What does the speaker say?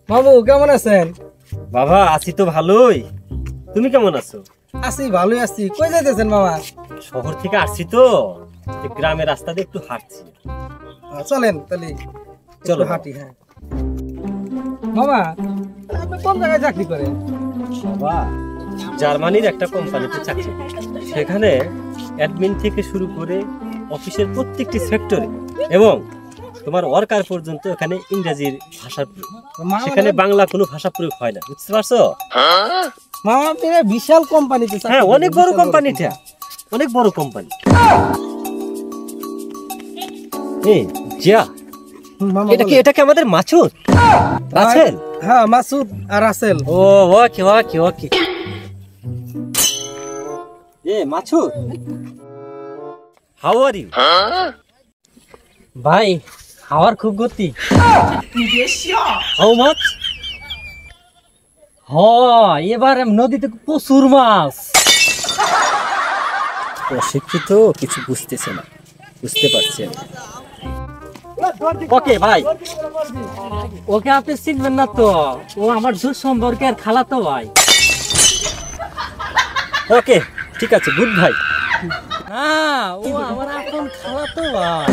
মামু কেমন আছেন? বাবা আছি তো ভালোই, তুমি কেমন আছো? আছি ভালোই আছি। কই যাইতেছেন মামা? শহর থেকে আসছি তো, গ্রামের রাস্তা দিয়ে একটু হাঁটছি। চলেন তাহলে চলো হাঁটি। হ্যাঁ মামা, আপনি কোন জায়গায় চাকরি করেন? বাবা জার্মানির একটা কোম্পানিতে চাকরি, সেখানে অ্যাডমিন থেকে শুরু করে অফিসের প্রত্যেকটি সেক্টরে এবং তোমার ওয়ার্কার পর্যন্ত এখানে ইংরেজির ভাষার প্রয়োগ, সেখানে বাংলা কোনো ভাষা প্রয়োগ হয় না, বুঝতে পারছো? মামা আপনি বিশাল কোম্পানিতে চাকরি হ্যাঁ, করেন, অনেক বড় বিশাল কোম্পানিটা, অনেক বড় কোম্পানি। এই যা, মামা এটা কি বলেন। এটা কি আমাদের মাছুদ রাসেল? হ্যাঁ মাসুদ আর রাসেল। ও ওকে ওকে ওকে। এ মাছুদ, হাউ আর ইউ? ভাই হাওয়ার খুব গতি। How much? হ, এবার নদীতে প্রচুর মাছ। অশিক্ষিত কিছু বুঝতেছে না, বুঝতে পারছি আমি। ওকে ভাই, ওকে আপনি চিনবেন না তো, ও আমার দূর সম্পর্কের খালাতো ভাই। ওকে ঠিক আছে, গুড ভাই। হ্যাঁ, ও আমার আপন খালাতো ভাই।